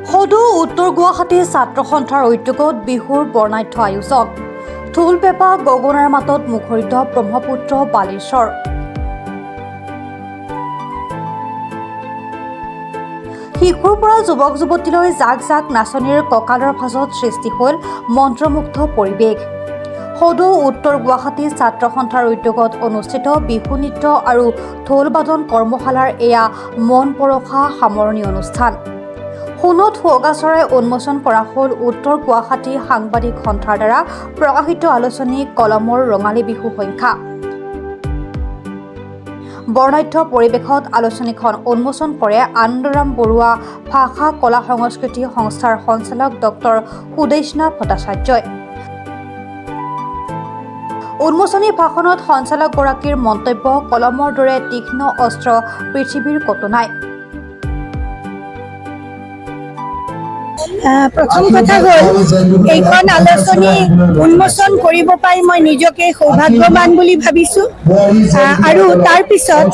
সদৌ উত্তৰ গুৱাহাটী ছাত্ৰ সন্থাৰ উদ্যোগত বিহুৰ বৰ্ণাঢ্য আয়োজন। ঢোল পেঁপা গগনাৰ মাতত মুখৰিত ব্ৰহ্মপুত্ৰ বালেশ্বৰ। শিশুৰ পৰা যুৱক যুৱতীলৈ জাক জাক নাচনীৰ কঁকালৰ ভাঁজত সৃষ্টি হ'ল মন্ত্ৰমুগ্ধ পৰিৱেশ। সদৌ উত্তৰ গুৱাহাটী ছাত্ৰ সন্থাৰ উদ্যোগত অনুষ্ঠিত বিহু নৃত্য আৰু ঢোল বাদন কৰ্মশালাৰ এয়া মন পৰশা সামৰণি অনুষ্ঠান। সোণত সুৱগা চৰাই উন্মোচন কৰা হ'ল উত্তৰ গুৱাহাটী সাংবাদিক সন্থাৰ দ্বাৰা প্ৰকাশিত আলোচনী কলমৰ ৰঙালী বিহু সংখ্যা। বৰ্ণাঢ্য পৰিৱেশত আলোচনীখন উন্মোচন কৰে আনন্দৰাম বৰুৱা ভাষা কলা সংস্কৃতি সংস্থাৰ সঞ্চালক ডক্টৰ সুদেষ্ণা ভট্টাচাৰ্যই। উন্মোচনী ভাষণত সঞ্চালকগৰাকীৰ মন্তব্য, কলমৰ দৰে তীক্ষ্ণ অস্ত্ৰ পৃথিৱীৰ ক'তো নাই। প্ৰথম কথা হ'ল এইখন আলোচনী উন্মোচন কৰিব পাই মই নিজকে সৌভাগ্যৱান বুলি ভাবিছোঁ। আৰু তাৰপিছত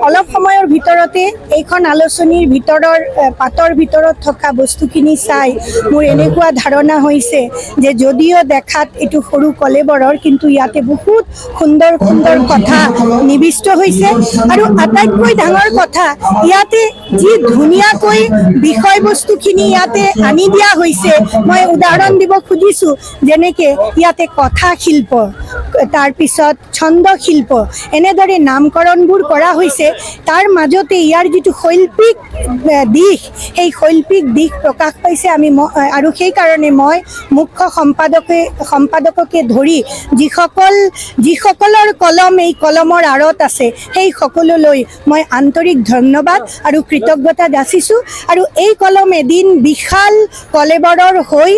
অলপ সময়ৰ ভিতৰতে এইখন আলোচনীৰ ভিতৰৰ পাতৰ ভিতৰত থকা বস্তুখিনি চাই মোৰ এনেকুৱা ধাৰণা হৈছে যে যদিও দেখাত এইটো সৰু কলেবৰৰ, কিন্তু ইয়াতে বহুত সুন্দৰ সুন্দৰ কথা নিবিষ্ট হৈছে। আৰু আটাইতকৈ ডাঙৰ কথা, ইয়াতে যি ধুনীয়াকৈ বিষয়বস্তুখিনি ইয়াতে আনি দিয়া হৈছে। মই উদাহৰণ দিব খুজিছোঁ, যেনেকৈ ইয়াতে কথা শিল্প, তাৰপিছত ছন্দ শিল্প, এনেদৰে নামকৰণবোৰ কৰা হৈছে। তাৰ মাজতে ইয়াৰ যিটো শৈল্পিক দিশ, সেই শৈল্পিক দিশ প্ৰকাশ পাইছে। আৰু সেইকাৰণে মই মুখ্য সম্পাদককে ধৰি যিসকলৰ কলম এই কলমৰ আঁৰত আছে, সেই সকলোলৈ মই আন্তৰিক ধন্যবাদ আৰু কৃতজ্ঞতা যাচিছোঁ। আৰু এই কলম এদিন বিশাল কলেবৰৰ হৈ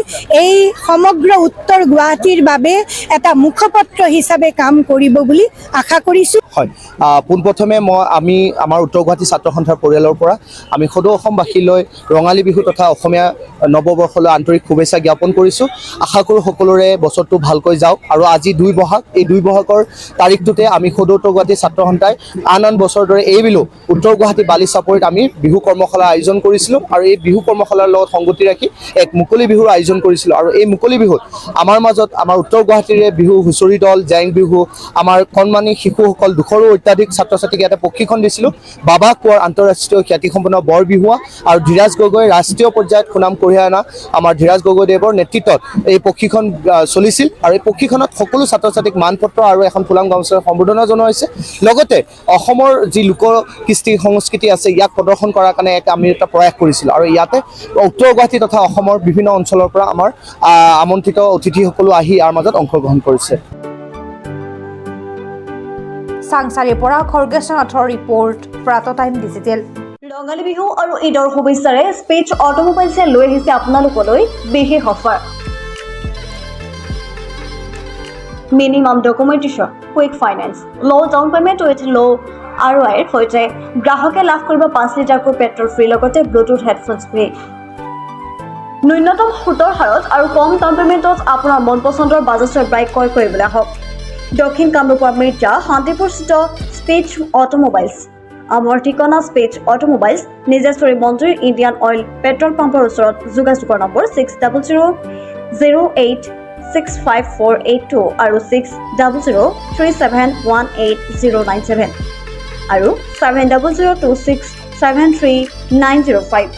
এই সমগ্ৰ উত্তৰ গুৱাহাটীৰ বাবে এটা মুখপত্ৰ হিচাপে কাম কৰিব বুলি আশা কৰিছোঁ। হয়, পোনপ্ৰথমে আমি আমাৰ উত্তৰ গুৱাহাটী ছাত্ৰ সন্থাৰ পৰিয়ালৰ পৰা আমি সদৌ অসমবাসীলৈ ৰঙালী বিহু তথা অসমীয়া নৱবৰ্ষলৈ আন্তৰিক শুভেচ্ছা জ্ঞাপন কৰিছোঁ। আশা কৰোঁ সকলোৰে বছৰটো ভালকৈ যাওক। আৰু আজি 2 বহাগ, এই 2 বহাগৰ তাৰিখটোতে আমি সদৌ উত্তৰ গুৱাহাটী ছাত্ৰ সন্থাই আন বছৰৰ দৰে এইবিলো উত্তৰ গুৱাহাটী বালিচাপৰিত আমি বিহু কৰ্মশালা আয়োজন কৰিছিলোঁ। আৰু এই বিহু কৰ্মশালাৰ লগত সংগতি ৰাখি এক মুকলি বিহুৰ আয়োজন কৰিছিলোঁ। আৰু এই মুকলি বিহুত আমাৰ মাজত আমাৰ উত্তৰ গুৱাহাটীৰে বিহু হুঁচৰি দল, জেং বিহু, আমাৰ কণমানি শিশুসকল 200ৰো অত্যাধিক ছাত্ৰ ছাত্ৰীক ইয়াতে প্ৰশিক্ষণ দিছিলোঁ। বাবা কোঁৱৰ আন্তঃৰাষ্ট্ৰীয় খ্যাতিসম্পন্ন বৰ বিহুৱা আৰু ধীৰাজ গগৈ ৰাষ্ট্ৰীয় পৰ্যায়ত সুনাম কঢ়িয়াই অনা আমাৰ ধীৰাজ গগৈদেৱৰ নেতৃত্বত এই প্ৰশিক্ষণ চলিছিল। আৰু এই প্ৰশিক্ষণত সকলো ছাত্ৰ ছাত্ৰীক মানপত্ৰ আৰু এখন ফুলাম গামোচাৰে সম্বৰ্ধনা জনোৱা হৈছে। লগতে অসমৰ যি লোক কৃষ্টি সংস্কৃতি আছে, ইয়াক প্ৰদৰ্শন কৰাৰ কাৰণে আমি এটা প্ৰয়াস কৰিছিলোঁ। আৰু ইয়াতে উত্তৰ গুৱাহাটী তথা অসমৰ বিভিন্ন অঞ্চলৰ পৰা আমাৰ আমন্ত্ৰিত অতিথিসকলো আহি ইয়াৰ মাজত অংশগ্ৰহণ কৰিছে। চাংচাৰীৰ পৰা খৰ্গেশ্বনাথৰ ৰিপৰ্ট, প্ৰাত টাইম ডিজিটেল। ৰঙালী বিহু আৰু ঈদৰ শুভেচ্ছাৰে স্পেচ অটোমোবাইলছে লৈ আহিছে আপোনালোকলৈ বিশেষ offer. Minimum documentation, quick finance, low' down payment with low' ROIৰ সৈতে গ্ৰাহকে লাভ কৰিব 5 লিটাৰকৈ পেট্ৰল ফ্ৰী, লগতে ব্লুটুথ হেডফোনছ ফ্ৰী। ন্যূনতম সুতৰ হাৰত আৰু কম ডাউন পে'মেণ্টত আপোনাৰ মন পচন্দৰ বাজাজৰ বাইক ক্ৰয় কৰিবলৈ আহক দক্ষিণ কামৰূপৰ মিৰ্জা শান্তিপুৰস্থিত স্পেচ অটোমোবাইলছ। আমাৰ ঠিকনা স্পেচ অটোমোবাইলছ, নিজেশ্বৰী মন্দিৰ, ইণ্ডিয়ান অইল পেট্ৰল পাম্পৰ ওচৰত। যোগাযোগৰ নম্বৰ 6000086548 আৰু 6003718097 আৰু 7002673905।